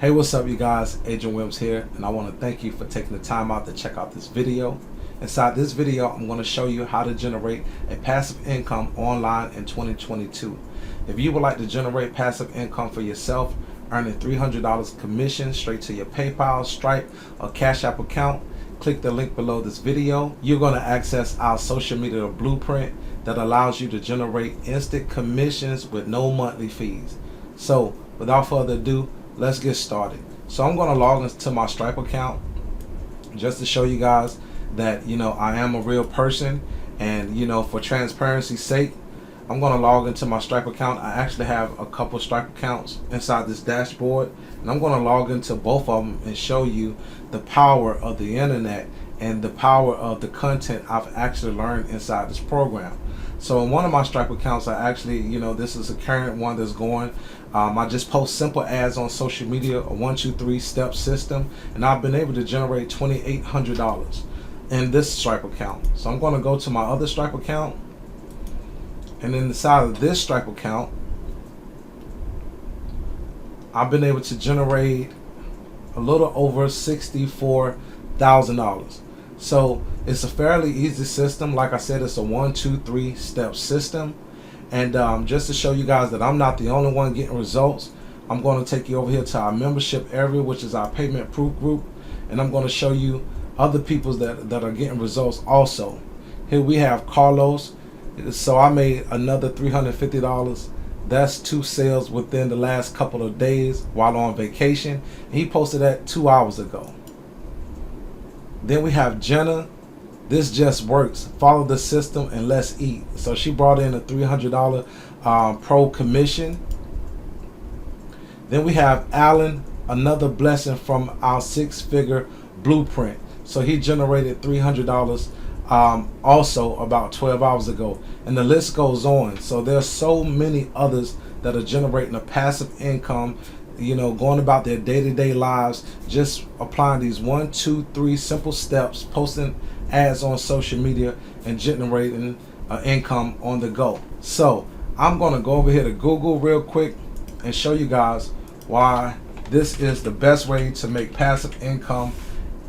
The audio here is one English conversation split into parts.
Hey, what's up you guys? Adrian Williams here, and I want to thank you for taking the time out to check out this video. Inside this video, I'm going to show you how to generate a passive income online in 2022. If you would like to generate passive income for yourself, earning $300 commission straight to your PayPal, Stripe, or Cash App account, click the link below this video. You're going to access our social media blueprint that allows you to generate instant commissions with no monthly fees. So without further ado, let's get started. So I'm going to log into my Stripe account just to show you guys that I am a real person, and for transparency's sake, I'm going to log into my Stripe account. I actually have a couple Stripe accounts inside this dashboard, and I'm going to log into both of them and show you the power of the internet and the power of the content I've actually learned inside this program. So in one of my Stripe accounts, I actually, this is a current one that's going. I just post simple ads on social media, a 1, 2, 3 step system, and I've been able to generate $2,800 in this Stripe account. So I'm going to go to my other Stripe account, and inside of this Stripe account, I've been able to generate a little over $64,000. So it's a fairly easy system. Like I said, it's a 1, 2, 3 step system. And just to show you guys that I'm not the only one getting results, I'm going to take you over here to our membership area, which is our payment proof group, and I'm going to show you other people that are getting results also. Here we have Carlos. So I made another $350. That's 2 sales within the last couple of days while on vacation. He posted that 2 hours ago. Then we have Jenna. This just works. Follow the system and let's eat. So she brought in a $300 pro commission. Then we have Alan, another blessing from our 6-figure blueprint. So he generated $300 also about 12 hours ago. And the list goes on. So there's so many others that are generating a passive income, going about their day-to-day lives, just applying these 1, 2, 3 simple steps, posting ads on social media, and generating income on the go. So I'm going to go over here to Google real quick and show you guys why this is the best way to make passive income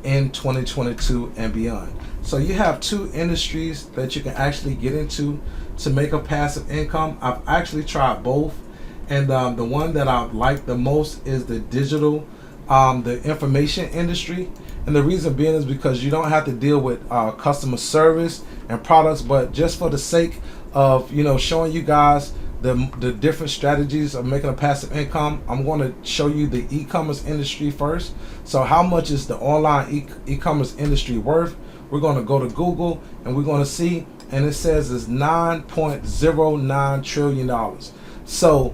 in 2022 and beyond. So you have 2 industries that you can actually get into to make a passive income. I've actually tried both, and the one that I like the most is the digital, the information industry. And the reason being is because you don't have to deal with customer service and products, but just for the sake of showing you guys the different strategies of making a passive income, I'm going to show you the e-commerce industry first. So how much is the online e-commerce industry worth? We're going to go to Google and we're going to see, and it says it's $9.09 trillion. So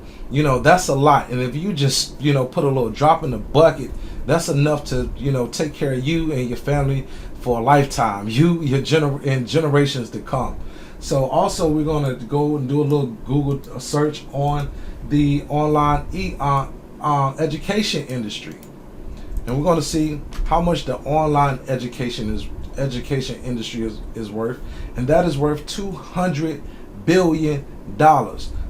that's a lot, and if you just put a little drop in the bucket, that's enough to take care of you and your family for a lifetime, and generations to come. So also we're going to go and do a little Google search on the online education industry, and we're going to see how much the online education industry is worth, and that is worth $200 billion.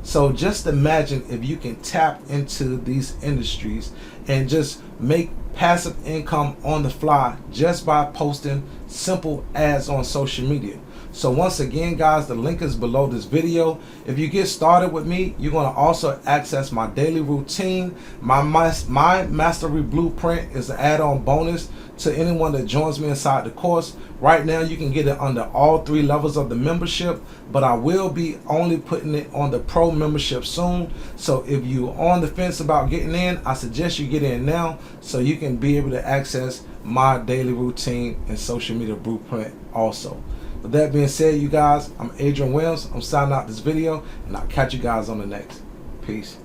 So just imagine if you can tap into these industries and just make passive income on the fly just by posting simple ads on social media. So once again, guys, the link is below this video. If you get started with me, you're going to also access my daily routine. My mastery blueprint is an add-on bonus to anyone that joins me inside the course. Right now you can get it under all 3 levels of the membership, but I will be only putting it on the pro membership soon. So if you're on the fence about getting in, I suggest you get in now so you can be able to access my daily routine and social media blueprint also. With that being said, you guys, I'm Adrian Williams. I'm signing out this video, and I'll catch you guys on the next. Peace.